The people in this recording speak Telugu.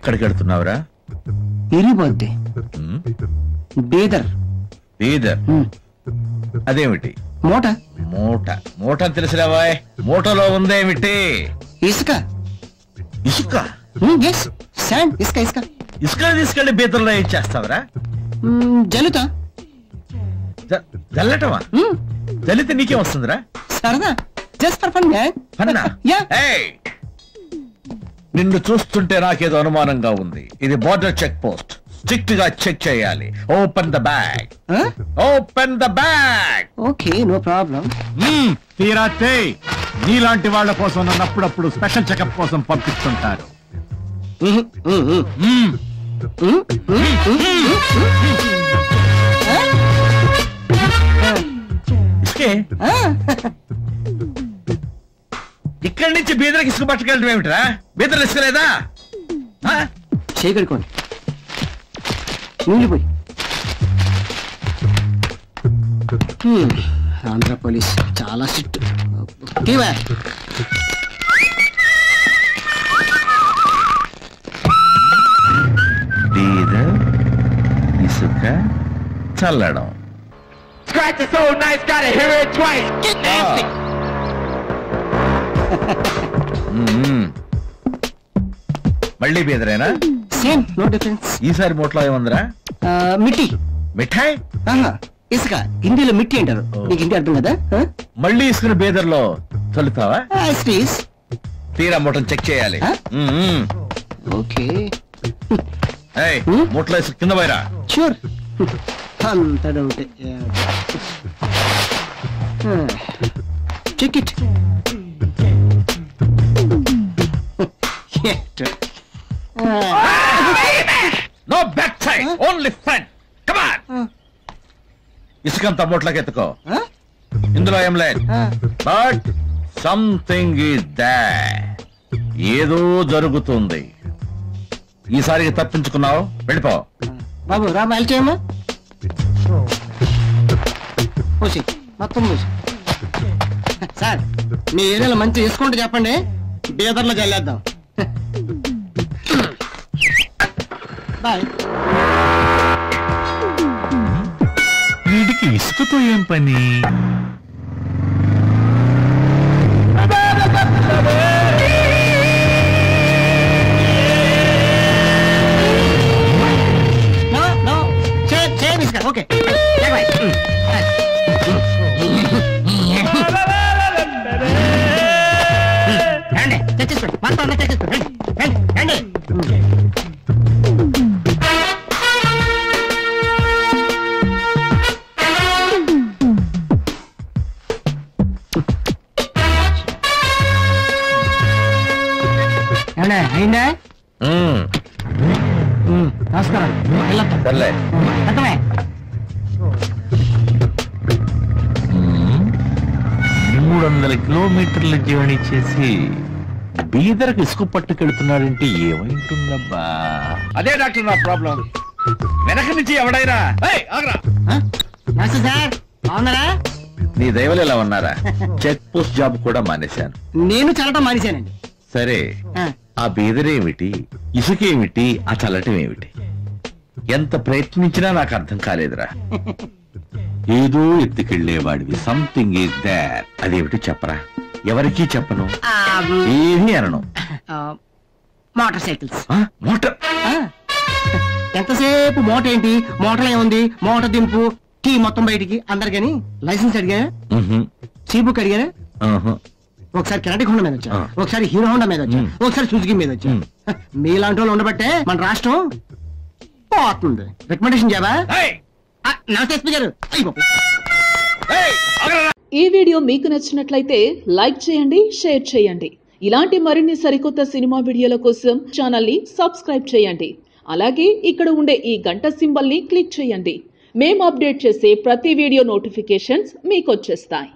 ఎక్కడికి వెళ్తున్నావురా? ఇరిపోద్ది. బీదర్. బీదర్ అదేమిటి? మూట. మూట మూట తెలుసులేవా? మూటలో ఉందేమిటి? ఇసుక. ఇసుక? శాండ్. ఇసుక ఇసుక ఇసుక తీసుకెళ్లి బీదర్లో ఏం చేస్తావరా? జల్లుతా. జల్లటమా? జల్లితే నీకేం వస్తుందిరా? సరదా. Just for fun. ఫన్నా? నిన్ను చూస్తుంటే నాకేదో అనుమానంగా ఉంది. ఇది బోర్డర్ చెక్ పోస్ట్. స్ట్రిక్ట్ గా చెక్ చేయాలి. Open the bag. Open the bag. Okay, no problem. తీరాతే నీలాంటి వాళ్ళ కోసం నన్ను అప్పుడప్పుడు స్పెషల్ చెకప్ కోసం పంపిస్తుంటారు. ఇక్కడి నుంచి బీదర్కి ఇసుక పట్టుకెళ్ళడం ఏమిట్రా? బీదర్ ఇసుక లేదా? చేయగలుకోండి. పోయి ఆంధ్ర పోలీస్ చాలా స్ట్రిక్ట్. బీదర్ ఇసుక చల్లడం. Scratch is so nice, gotta hear it twice. Get nasty. మళ్ళీ బీదరేనా? Same, no difference. ఈసారి మూట్లో ఏముందిరా? మిట్టి. మిఠాయి? ఇసుక. హిందీలో మిట్టి అంటారు. నీకు హిందీ అర్థం కదా? మళ్ళీ ఇసుకను బీదర్లో చల్లుతావా? తీరా మూటను చెక్ చేయాలి. ఓకే. మూటలో ఇసుక కింద పోయిరా. షూర్. అంత డౌటే. Check it. No back side, only front. Come on. ఇసుకంతా మూటలోకి ఎత్తుకో. ఇందులో ఏం లేదు. But something is there. ఏదో జరుగుతుంది. ఈసారికి తప్పించుకున్నావు, వెళ్ళిపో. బాబు రా, మైల్ చేయమ్మా. పూసి మొత్తం పూసి. సార్, మీ ఏరియాలో మంచి తీసుకుంటే చెప్పండి, బీదర్లో చల్లేద్దాం. బాయ్. వీడికి ఇసుకతో ఏం పని? ఓకే. తెచ్చేసుకోండి, మొత్తం తెచ్చేసుకోండి. రండి. అయిందా? నమస్కారం. 300 కిలోమీటర్ల జర్నీ చేసి బీదర్కి ఇసుక పట్టుకెళ్తున్నాడంటే ఏమైంటుందబ్బా? అదే డాక్టర్ నా ప్రాబ్లం. వెనక నుంచి ఎవడైనా నీ దైవలు ఎలా ఉన్నారా? చెక్ పోస్ట్ జాబ్ కూడా మానేశాను. నేను చల్లటం మానేశానండి. సరే, ఆ బీదరేమిటి, ఇసుకేమిటి, ఆ చల్లటం ఏమిటి? ఎంత ప్రయత్నించినా నాకు అర్థం కాలేదురా. ఏదో ఎత్తుకెళ్లేవాడివి. Something is there. అదేమిటి చెప్పరా? ఎవరికీ చెప్పను, ఏమీ అనను. Motor cycles. మోటార్? ఎంతసేపు మోట ఏంటి, మోటార్ ఏముంది, మోటార్ దింపు, కీ మొత్తం బయటికి అందరికని. లైసెన్స్ అడిగా, సీ బుక్ అడిగా. ఒకసారి కెనడిక్ హోండా మీద వచ్చా, ఒకసారి హీరో హోండా మీద వచ్చా, ఒకసారి సుజుకి మీద వచ్చా. మీలాంటి వాళ్ళు ఉండబట్టే మన రాష్ట్రం పోతుంది. రికమెండేషన్ చేయవా? నమస్తే ఎస్పీ గారు. ఈ వీడియో మీకు నచ్చినట్లయితే లైక్ చేయండి, షేర్ చేయండి. ఇలాంటి మరిన్ని సరికొత్త సినిమా వీడియోల కోసం ఛానల్ ని సబ్స్క్రైబ్ చేయండి. అలాగే ఇక్కడ ఉండే ఈ గంట సింబల్ ని క్లిక్ చేయండి. మేము అప్డేట్ చేసే ప్రతి వీడియో నోటిఫికేషన్స్ మీకు వచ్చేస్తాయి.